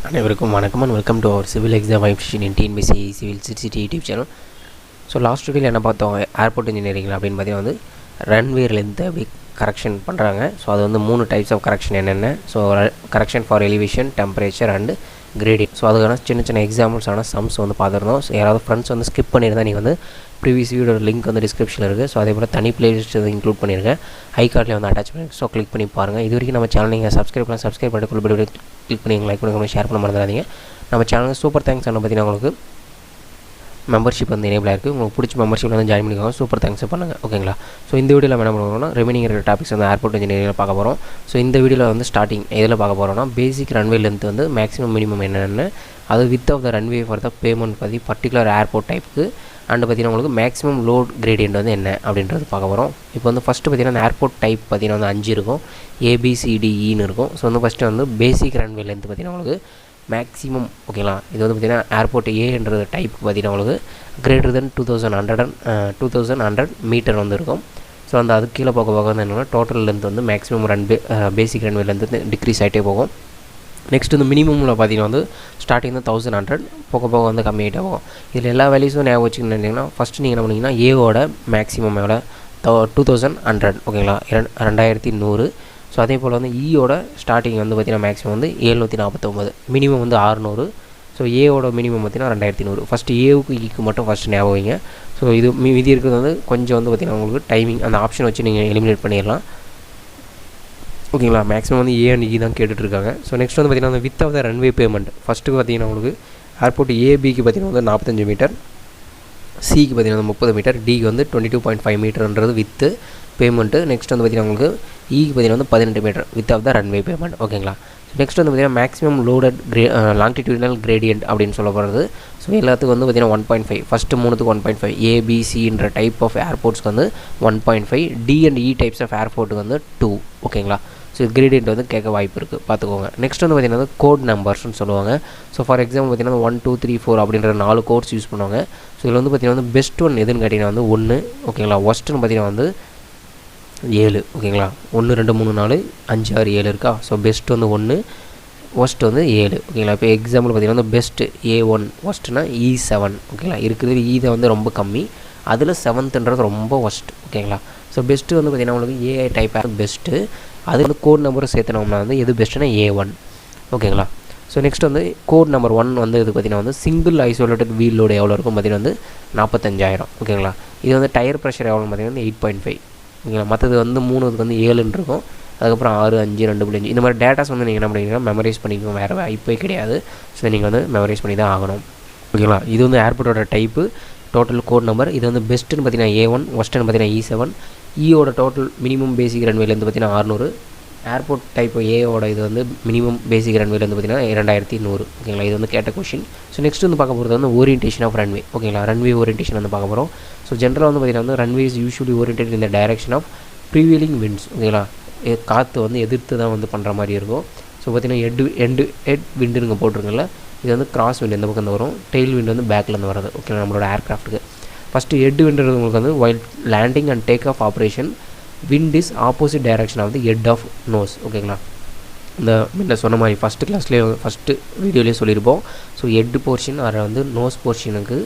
அனைவருக்கும் வணக்கம் and welcome to our civil exam efficient in TNPSC AE civil CTCT YouTube channel. So last வீடியோவில் என்ன பார்த்தோம், airport engineering அப்படின்னு பார்த்தீங்கன்னா வந்து ரன்வே லென்த்தை எப்படி கரெக்ஷன் பண்ணுறாங்க. ஸோ அது வந்து 3 டைப்ஸ் ஆஃப் கரெக்ஷன் என்னென்ன. So correction for elevation, temperature and gradient. So அதுக்கான சின்ன சின்ன எக்ஸாம்பிள்ஸான சம்ஸ் வந்து பார்த்துருந்தோம். ஸோ யாராவது ஃப்ரெண்ட்ஸ் வந்து ஸ்கிப் பண்ணியிருந்தால் நீங்கள் வந்து ப்ரீவியஸ் வீடியோட லிங்க் வந்து டிஸ்கிரிப்ஷனில் இருக்குது. ஸோ அதே போல் தனி பிளேலிஸ்ட் வந்து இன்க்ளூட் பண்ணியிருக்கேன், ஐ கார்டில் வந்து அட்டாச் பண்ணி. ஸோ கிளிக் பண்ணி பாருங்கள். இது வரைக்கும் நம்ம சேனல் நீங்கள் சப்ஸ்கிரைப் பண்ணிட்டு குழுப்படி கிளிக் பண்ணி லைக் பண்ணி ஷேர் பண்ண மறந்துடாதீங்க. நம்ம சேனலுக்கு சூப்பர் தேங்க்ஸ் அண்ணா பார்த்தீங்கன்னா உங்களுக்கு மெம்பர்ஷிப் வந்து எனேபிளாக இருக்குது. உங்களுக்கு பிடிச்ச மெம்பர்ஷிப்பில் வந்து ஜாயின் பண்ணிக்கோங்க. சூப்பர் தேங்க்ஸ் பண்ணுங்கள், ஓகேங்களா. ஸோ இந்த வீடியோவில் என்ன பண்ணுறோம்னா ரிமைனிங் இருக்கிற டாபிக்ஸ் வந்து ஏர்போர்ட் இன்ஜினியரிங்கில் பார்க்க போகிறோம். ஸோ இந்த வீடியோவில் வந்து ஸ்டார்டிங் எதில் பார்க்க போகிறோம்னா பேசிக் ரன்வே லென்த் வந்து மேக்ஸிமம் மினிமம் என்னென்னு, அது width of the runway for the pavement பற்றி பர்டிகுலர் ஏர்போர்ட் டைப்புக்கு அண்டு பார்த்தீங்கன்னா உங்களுக்கு மேக்ஸிமம் லோட் கிரேடியன்ட் வந்து என்ன அப்படின்றது பார்க்க போகிறோம். இப்போ வந்து ஃபஸ்ட்டு பார்த்தீங்கன்னா அந்த ஏர்போர்ட் டைப் பார்த்தீங்கன்னா வந்து 5 இருக்கும், ABCDEன்னு இருக்கும். ஸோ வந்து ஃபஸ்ட்டு வந்து பேசிக் ரன்வே லென்த் பார்த்தீங்கன்னா உங்களுக்கு மேக்ஸிமம், ஓகேங்களா. இது வந்து பார்த்திங்கன்னா ஏர்போர்ட் ஏன்றது டைப் பார்த்திங்கன்னா உங்களுக்கு கிரேட்டர் தென் 2100 மீட்டர் வந்து இருக்கும். ஸோ அந்த அதுக்கு கீழே போக வந்து என்னென்னா டோட்டல் லென்த் வந்து மேக்ஸிமம் பேசிக் ரன்வே லென்த் வந்து டிக்ரீஸ் ஆகிட்டே போகும். நெக்ஸ்ட் வந்து மினிமமில் பார்த்தீங்கன்னா வந்து ஸ்டார்டிங் வந்து 1100 போக வந்து கம்மியாகிட்டே போகும். இதில் எல்லா வேல்யூஸும் ஞாபகம் வச்சுக்கிட்டீங்கன்னா ஃபஸ்ட்டு நீங்கள் என்ன பண்ணிங்கன்னா ஏவோட மேக்ஸிமம் எவ்வளோ 2100, ஓகேங்களா, 2100. ஸோ அதே போல் வந்து ஈயோட ஸ்டார்டிங் வந்து பார்த்திங்கன்னா மேக்ஸிமம் வந்து 749, மினிமம் வந்து 600. ஸோ ஏவோட மினிமம் பார்த்திங்கன்னா 2100. ஃபஸ்ட்டு ஏவுக்கு ஈக்கு மட்டும் ஃபஸ்ட்டு ஞாபகம் வைங்க. ஸோ இது மீதி இருக்கிறது வந்து கொஞ்சம் வந்து பார்த்திங்கன்னா உங்களுக்கு டைமிங் அந்த ஆப்ஷன் வச்சு நீங்கள் எலிமினேட் பண்ணிடலாம், ஓகேங்களா. மேக்ஸிமம் வந்து ஏ அண்ட் இ தான் கேட்டுட்ருக்காங்க. ஸோ நெக்ஸ்ட் வந்து பார்த்திங்கன்னா அந்த width of the runway pavement ஃபஸ்ட்டுக்கு பார்த்திங்கன்னா உங்களுக்கு ஏர்போர்ட் ஏபிக்கு பார்த்திங்கன்னா வந்து 45 மீட்டர், சிக்கு பார்த்திங்கன்னா 30 மீட்டர், டிக்கு வந்து 22.5 மீட்டர்ன்றது வித்து பேமெண்ட்டு. நெக்ஸ்ட் வந்து பார்த்திங்கன்னா உங்களுக்கு ஈக்கு பார்த்திங்கன்னா வந்து 18 metre width of the runway pavement, ஓகேங்களா. நெக்ஸ்ட் வந்து பார்த்திங்கன்னா மேக்ஸிமம் லோடட் லாங்கிடியூடினல் கிரேடியன்ட் அப்படின்னு சொல்லப்படுறது. ஸோ எல்லாத்துக்கும் வந்து பார்த்திங்கன்னா 1.5, ஃபஸ்ட்டு 3த்துக்கு 1.5, ஏபிசின்ற டைப் ஆஃப் ஏர்போர்ட்ஸ்க்கு வந்து 1.5, D and E types of ஏர்போர்ட்டுக்கு வந்து 2, ஓகேங்களா. ஸோ கிரேடியன்ட் வந்து கேட்க வாய்ப்பு இருக்குது, பார்த்துக்கோங்க. நெக்ஸ்ட் வந்து பார்த்திங்கன்னா கோட் நம்பர்ஸ்னு சொல்லுவாங்க. ஸோ ஃபார் எக்ஸாம்பிள் பார்த்திங்கன்னா 1 2 3 4 அப்படின்ற 4 கோட்ஸ் யூஸ் பண்ணுவாங்க. ஸோ இதில் வந்து பார்த்திங்கன்னா வந்து பெஸ்ட் ஒன் எதுன்னு கேட்டிங்கன்னா வந்து 1, ஓகேங்களா. ஒஸ்ட்டுன்னு பார்த்திங்கன்னா வந்து 7, ஓகேங்களா. 1 2 3 4 5 6 7 இருக்கா. ஸோ பெஸ்ட் வந்து 1, ஒஸ்ட் வந்து 7, ஓகேங்களா. இப்போ எக்ஸாம்பிள் பார்த்திங்கன்னா வந்து பெஸ்ட்டு A1, ஒஸ்ட்னா E7, ஓகேங்களா. இருக்கிறது ஈ தான் வந்து ரொம்ப கம்மி, அதில் 7ன்றது ரொம்ப ஒஸ்ட், ஓகேங்களா. ஸோ பெஸ்ட்டு வந்து பார்த்திங்கன்னா உங்களுக்கு ஏஐ டைப் பெஸ்ட்டு, அது வந்து கோட் நம்பரும் சேர்த்துனோம்னா வந்து எது பெஸ்ட்டுனா A1, ஓகேங்களா. ஸோ நெக்ஸ்ட் வந்து கோட் நம்பர் 1 வந்து இது பார்த்திங்கன்னா வந்து சிங்கிள் ஐசோலேட்டட் வீல் லோடு எவ்வளோ இருக்கும் பார்த்திங்கன்னா வந்து 45,000, ஓகேங்களா. இது வந்து டயர் ப்ரெஷர் எவ்வளோன்னு பார்த்திங்கன்னா வந்து 8.5, ஓகேங்களா. மற்றது வந்து 3க்கு வந்து 7ன்னு இருக்கும், அதுக்கப்புறம் 6 5 2.5 இந்த மாதிரி டேட்டாஸ் வந்து நீங்கள் என்ன பண்ணிங்கன்னா மெமரைஸ் பண்ணிக்கணும், வேறு வாய்ப்பே கிடையாது. ஸோ நீங்கள் வந்து மெமரைஸ் பண்ணி தான் ஆகணும், ஓகேங்களா. இது வந்து ஏர்போர்ட்டோட டைப்பு, டோட்டல் கோட் நம்பர். இது வந்து பெஸ்ட்டுன்னு பார்த்தீங்கன்னா A1, ஒஸ்ட்டுன்னு பார்த்தீங்கன்னா E7, ஈயோட டோட்டல் மினிமம் பேசிக் ரன்வேலேருந்து பார்த்தீங்கன்னா 600, ஏர்போர்ட் டைப் ஏவோட இது வந்து மினிமம் பேசிக் ரன்வேலேருந்து பார்த்தீங்கன்னா 2100, ஓகேங்களா. இது வந்து கேட்ட கொஷின். ஸோ நெக்ஸ்ட் வந்து பார்க்க போகிறது வந்து ஓரியன்டேஷன் ஆஃப் ரன்வே, ஓகேங்களா. ரன்வே ஓரியன்டேஷன் வந்து பார்க்க போகிறோம். ஸோ ஜென்ரலாக வந்து பார்த்திங்கன்னா வந்து runway is usually oriented in the direction of prevailing winds, ஓகேங்களா. காற்று வந்து எதிர்த்து தான் வந்து பண்ணுற மாதிரி இருக்கும். ஸோ பார்த்திங்கன்னா ஹெட் விண்டுங்க போட்டிருக்கல, இது வந்து கிராஸ் விண்டு இந்த பக்கம் வரும், டெயில் விண்டு வந்து பேக்லேருந்து வர்றது, ஓகேங்களா. நம்மளோட ஏர்க்ராஃப்ட்டுக்கு ஃபஸ்ட்டு ஹெட் விண்டுறது உங்களுக்கு வந்து while landing and take off operation wind is opposite direction of the head of nose, ஓகேங்களா. இந்த முன்ன சொன்ன மாதிரி ஃபஸ்ட்டு கிளாஸ்லேயே ஃபஸ்ட்டு வீடியோலேயே சொல்லியிருப்போம். ஸோ ஹெட் போர்ஷன் அதில் வந்து நோஸ் போர்ஷனுக்கு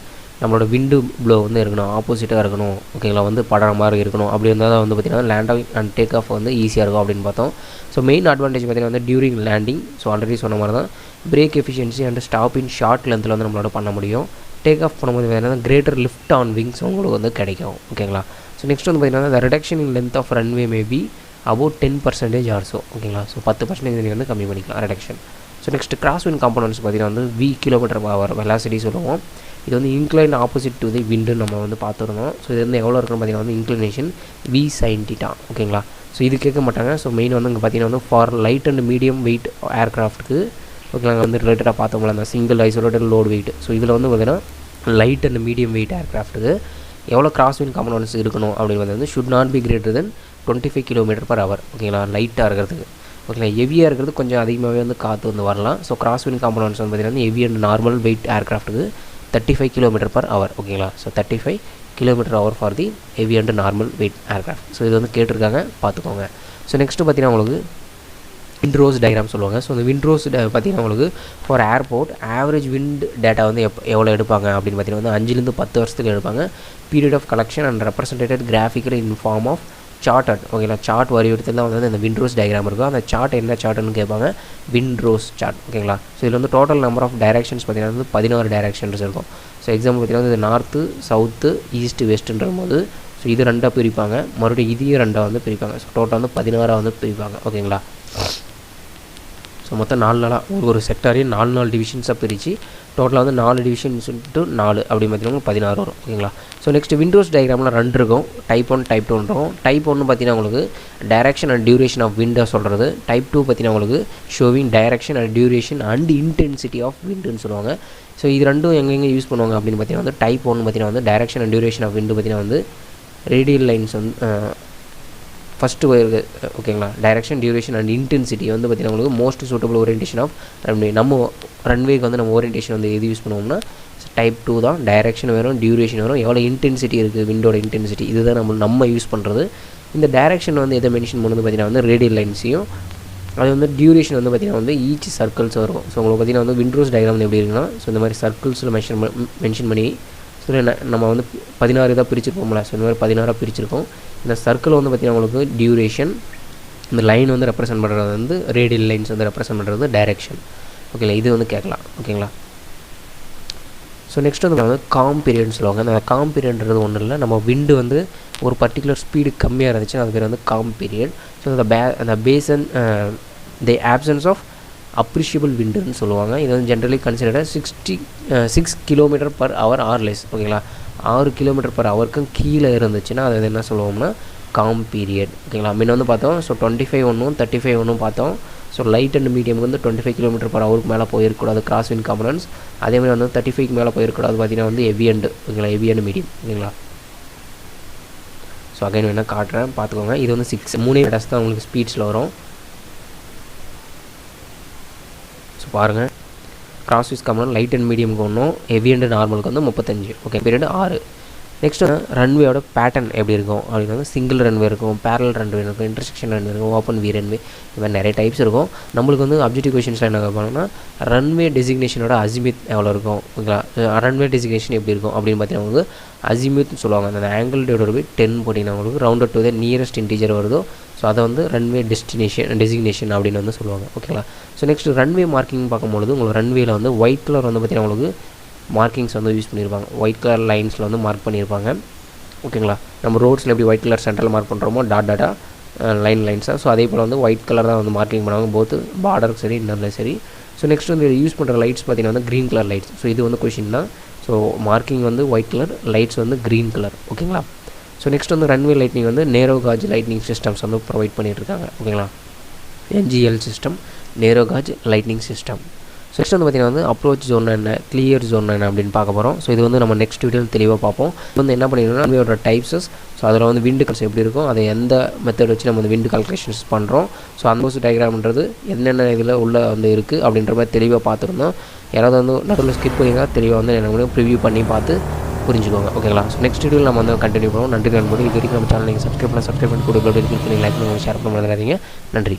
நம்மளோட விண்டு ப்ளோ வந்து இருக்கணும், ஆப்போசிட்டாக இருக்கணும், ஓகேங்களா. வந்து படுற மாதிரி இருக்கணும். அப்படி இருந்தால் தான் வந்து பார்த்திங்கன்னா லேண்ட் அண்ட் டேக் ஆஃப் வந்து ஈஸியாக இருக்கும் அப்படின்னு பார்த்தோம். ஸோ மெயின் அட்வான்டேஜ் பார்த்திங்கன்னா வந்து டியூரிங் லேண்டிங், ஸோ ஆல்ரெடி சொன்ன மாதிரி தான் brake efficiency and stop in short லென்த்தில் வந்து நம்மளோட பண்ண முடியும். டேக் ஆஃப் பண்ணும்போது பார்த்திங்கன்னா கிரேட்டர் லிஃப்ட் ஆன் விங்ஸ் உங்களுக்கு வந்து கிடைக்கும், ஓகேங்களா. ஸோ நெக்ஸ்ட் வந்து பார்த்திங்கன்னா the reduction in length of runway may be about 10% also, ஓகேங்களா. ஸோ 10% நீங்கள் வந்து கம்மி பண்ணிக்கலாம் reduction. So next cross wind components பார்த்திங்கன்னா வந்து V km/h வெலாசிட்டி சொல்லுவோம். இது வந்து இன்க்ளைன் ஆப்போசிட் டு தி விண்டுன்னு நம்ம வந்து பார்த்துருந்தோம். ஸோ இது வந்து எவ்வளோ இருக்குன்னு பார்த்திங்கன்னா வந்து இன்க்ளினேஷன் V sin θ, ஓகேங்களா. ஸோ இது கேட்க மாட்டாங்க. ஸோ மெயின் வந்து இங்கே பார்த்திங்கன்னா வந்து for light and medium weight ஏர்க்ராஃப்ட்டுக்கு, ஓகேங்களா, வந்து ரிலேட்டடாக பார்த்தோம்ல அந்த single isolated load weight. So இதில் வந்து பார்த்திங்கன்னா லைட் அண்ட் மீடியம் வெயிட் ஏர்க்ராஃப்ட்டுக்கு எவ்வளோ கிராஸ் விண்ட் காம்பனன்ட்ஸ் இருக்கணும் அப்படின்னு வந்து should not be greater than 25 km/h, ஓகேங்களா. லைட்டாக இருக்கிறதுக்கு, ஓகேங்களா. ஹெவியாக இருக்கிறது கொஞ்சம் அதிகமாகவே வந்து காற்று வந்து வரலாம். ஸோ கிராஸ் விண்ட் காம்பனன்ட்ஸ் வந்து பார்த்திங்கன்னா ஹெவி அண்ட் நார்மல் வெயிட் ஏர்க்ராஃப்ட்டுக்கு 35 km/h, ஓகேங்களா. So 35 km/h for the heavy and normal weight aircraft. So இது வந்து கேட்டிருக்காங்க, பார்த்துக்கோங்க. ஸோ நெக்ஸ்ட்டு பார்த்திங்கன்னா உங்களுக்கு விண்ட்ரோஸ் டயக்ராம் சொல்லுவாங்க. ஸோ இந்த விண்ட்ரோஸ் பார்த்திங்கன்னா உங்களுக்கு for airport average wind data வந்து எவ்வளோ எடுப்பாங்க அப்படின்னு பார்த்தீங்கன்னா வந்து 5லேருந்து 10 வருஷத்துக்கு எடுப்பாங்க. Period of collection and represented graphical in form of charted. ஓகேங்களா, சார்ட் வரையத்தில் தான் வந்து இந்த விண்ட்ரோஸ் டயக்ராம் இருக்கும். அந்த சார்ட் என்ன சார்ட்டுன்னு கேட்பாங்க, விண்ட்ரோஸ் சார்ட். ஓகேங்களா, ஸோ இதில் வந்து டோட்டல் நம்பர் ஆஃப் டைரக்ஷன்ஸ் பார்த்தீங்கன்னா வந்து 16 டைரக்ஷன்ஸ் இருக்கும். ஸோ எக்ஸாம்பிள் பார்த்தீங்கன்னா வந்து நார்த்து, சவுத்து, ஈஸ்ட்டு, வெஸ்ட்டுன்ற போது ஸோ இது 2 பிரிப்பாங்க, மறுபடியும் இதையும் 2 வந்து பிரிப்பாங்க. ஸோ டோட்டல் வந்து 16 வந்து பிரிப்பாங்க. ஓகேங்களா, ஸோ மொத்தம் 4 ஒரு செக்டாரையும் 4 டிவிஷன்ஸாக பிரித்து டோட்டலாக வந்து 4 டிவிஷன்ஸ் × 4 அப்படி பார்த்தீங்கன்னா 16 வரும். ஓகேங்களா, ஸோ நெக்ஸ்ட் விண்டோஸ் டயக்ராமில் 2 இருக்கும். டைப் 1 டைப் 2 இருக்கும். டைப் 1 பார்த்தீங்கன்னா உங்களுக்கு டைரக்ஷன் அண்ட் டியூரேஷன் ஆஃப் விண்டை சொல்கிறது. டைப் 2 பார்த்தீங்கன்னா உங்களுக்கு showing direction and duration and intensity of விண்டுன்னு சொல்லுவாங்க. ஸோ இது ரெண்டும் எங்கெங்கே யூஸ் பண்ணுவாங்க அப்படின்னு பார்த்தீங்கன்னா வந்து டைப் 1 பார்த்தீங்கன்னா வந்து டைரக்ஷன் அண்ட் டியூரேஷன் ஆஃப் விண்டு பார்த்தீங்கன்னா வந்து ரேடியல் லைன்ஸ் வந்து ஃபஸ்ட்டு இருக்குது. ஓகேங்களா, டைரக்ஷன், டியூரேஷன் அண்ட் இன்டென்சிட்டி வந்து பார்த்திங்கன்னா உங்களுக்கு most suitable orientation of runway. நம்ம ரன்வேக்கு வந்து நம்ம ஓரியன்டேஷன் வந்து எது யூஸ் பண்ணுவோம்னா டைப் 2 தான். டைரக்ஷன் வரும், டியூரேஷன் வரும், எவ்வளோ இன்டென்சிட்டி இருக்குது விண்டோட இன்டென்சிட்டி, இதுதான் நம்ம யூஸ் பண்ணுறது. இந்த டைரக்ஷன் வந்து எதை மென்ஷன் பண்ணுறது பார்த்தீங்கன்னா வந்து ரேடியல் லைன்ஸையும், அது வந்து டியூரேஷன் வந்து பார்த்திங்கன்னா வந்து ஈச் சர்க்கிள்ஸ் வரும். ஸோ உங்களுக்கு பார்த்திங்கன்னா வந்து விண்ட்ரோஸ் டயக்ராம் வந்து எப்படி இருக்குன்னா ஸோ இந்த மாதிரி சர்க்கிள்ஸில் மென்ஷன் பண்ணி ஸோ நம்ம வந்து 16 இதாக பிரிச்சிருப்போம்ல. ஸோ இந்த மாதிரி 16 பிரிச்சிருக்கோம். இந்த சர்க்கிள் வந்து பார்த்திங்கன்னா உங்களுக்கு டியூரேஷன், இந்த லைன் வந்து ரெப்ரசென்ட் பண்ணுறது வந்து ரேடியல் லைன்ஸ் வந்து ரெப்ரசென்ட் பண்ணுறது டைரக்ஷன். ஓகேங்களா, இது வந்து கேட்கலாம். ஓகேங்களா, ஸோ நெக்ஸ்ட் வந்து காம் பீரியட்னு சொல்லுவாங்க. அந்த காம் பீரியட்ன்றது ஒன்றும் இல்லை, நம்ம விண்டு வந்து ஒரு பர்டிகுலர் ஸ்பீடு கம்மியாக இருந்துச்சுன்னா அது பேர் வந்து காம் பீரியட். ஸோ அந்த பேசன் தி ஆப்சன்ஸ் ஆஃப் அப்ரிஷியபிள் விண்டுன்னு சொல்லுவாங்க. இது வந்து generally considered 6 km/h R less. ஓகேங்களா, 6 km/h கீழே இருந்துச்சுன்னா அது என்ன சொல்லுவோம்னா காம் பீரியட். ஓகேங்களா, முன்ன வந்து பார்த்தோம் ஸோ 25 ஒன்றும் 35 ஒன்றும் பார்த்தோம். ஸோ லைட் அண்ட் மீடியமுக்கு வந்து 25 km/h மேலே போயிருக்கூடாது கிராஸ் விண்ட் காம்பனன்ஸ். அதேமாதிரி வந்து 35க்கு மேலே போயிருக்கூடாது பார்த்தீங்கன்னா வந்து ஹெவி அண்டு. ஓகேங்களா, ஹெவி அண்ட் மீடியம். ஓகேங்களா, ஸோ அகைன் வேணால் காட்டுறேன் பார்த்துக்கோங்க. இது வந்து 3 டஸ் தான் உங்களுக்கு ஸ்பீட்ஸில் வரும். ஸோ பாருங்கள், கிராஸ் விஸ் காம்பனன்ட் லைட் அண்ட் மீடியமுக்கு ஒன்றும், ஹெவி அண்ட் நார்மலுக்கு வந்து 35. Okay, period 6. நெக்ஸ்ட் ரன்வேயோட பேட்டர்ன் எப்படி இருக்கும் அப்படின்னு வந்து சிங்கிள் ரன்வே இருக்கும், பேரல் ரன்வே இருக்கும், இன்டர்செக்ஷன் ரன்வே இருக்கும், ஓப்பன் வி ரன்வே, இது மாதிரி நிறைய டைப்ஸ் இருக்கும். நம்மளுக்கு வந்து அப்ஜெக்டிவ் கொஷின்ஸில் என்ன கேட்பாங்கன்னா ரன்வே டெசிக்னேஷனோட அசிமித் எவ்வளோ இருக்கும். ஓகேங்களா, ரன்வே டெசிக்னேஷன் எப்படி இருக்கும் அப்படின்னு பார்த்தீங்கன்னா உங்களுக்கு அசிமித்னு சொல்லுவாங்க. அந்த ஆங்கிள் டிவைடட் பை 10 போட்டிங்கன்னா உங்களுக்கு rounded to the nearest integer வருதோ ஸோ அதை வந்து ரன்வே டெசிக்னேஷன் அப்படின்னு வந்து சொல்லுவாங்க. ஓகேங்களா, ஸோ நெக்ஸ்ட் ரன்வே மார்க்கிங் பார்க்கும்பொழுது உங்களுக்கு ரன்வேயில் வந்து ஒயிட் கலர் வந்து பார்த்திங்கன்னா உங்களுக்கு மார்க்கிங்ஸ் வந்து யூஸ் பண்ணியிருப்பாங்க. ஒயிட் கலர் லைன்ஸில் வந்து மார்க் பண்ணியிருப்பாங்க. ஓகேங்களா, நம்ம ரோட்ஸில் எப்படி ஒயிட் கலர் சென்டரில் மார்க் பண்ணுறோமோ டாட்டாக லைன்ஸாக, ஸோ அதே போல் வந்து ஒயிட் கலர் தான் வந்து மார்க்கிங் பண்ணுவாங்க போத் பார்டருக்கு சரி இன்னரில் சரி. ஸோ நெக்ஸ்ட் வந்து யூஸ் பண்ணுற லைட்ஸ் பார்த்திங்கன்னா வந்து க்ரீன் கலர் லைட்ஸ். ஸோ இது வந்து கொஷின் தான். ஸோ மார்க்கிங் வந்து ஒயிட் கலர், லைட்ஸ் வந்து க்ரீன் கலர். ஓகேங்களா, ஸோ நெக்ஸ்ட் வந்து ரன்வே லைட்னிங் வந்து நேரோ காஜ் லைட்னிங் சிஸ்டம்ஸ் வந்து ப்ரொவைட் பண்ணிகிட்ருக்காங்க. ஓகேங்களா, NGL சிஸ்டம், நேரோ gauge lightning system. So next வந்து பார்த்திங்கன்னா வந்து அப்ரோச் ஜோன் என்ன, கிளியர் ஜோன் என்ன அப்படின்னு பார்க்க போகிறோம். ஸோ இது வந்து நம்ம நெக்ஸ்ட் வீடியோவில் தெளிவாக பார்ப்போம். வந்து என்ன பண்ணிடணும்னா ரன்வேயோட டைப்ஸஸ், ஸோ அதில் வந்து விண்டு கல்ஸ் எப்படி இருக்கும், அதை எந்த மெத்தட் வச்சு நம்ம வந்து விண்டு கால்குலேஷன்ஸ் பண்ணுறோம், ஸோ அந்த டயக்ராம்ன்றது என்னென்ன இதில் உள்ள வந்து இருக்குது அப்படின்ற மாதிரி தெளிவாக பார்த்துருந்தோம். யாராவது வந்து நடுவில் ஸ்கிப் பண்ணிங்கன்னா தெளிவாக வந்து எனக்கு ப்ரிவியூ பண்ணி பார்த்து புரிஞ்சுக்கோங்க. ஓகேங்களா, ஸோ நெக்ஸ்ட் வீடியோவில் நம்ம வந்து கண்டினியூ பண்ணுவோம். நன்றி நண்பர்கள். இது வரைக்கும் நம்ம சேனல் நீங்கள் சப்ஸ்கிரைப் பண்ணி கூட கிளிக் பண்ணி லைக் பண்ணி ஷேர் பண்ண மறந்துடாதீங்க. நன்றி.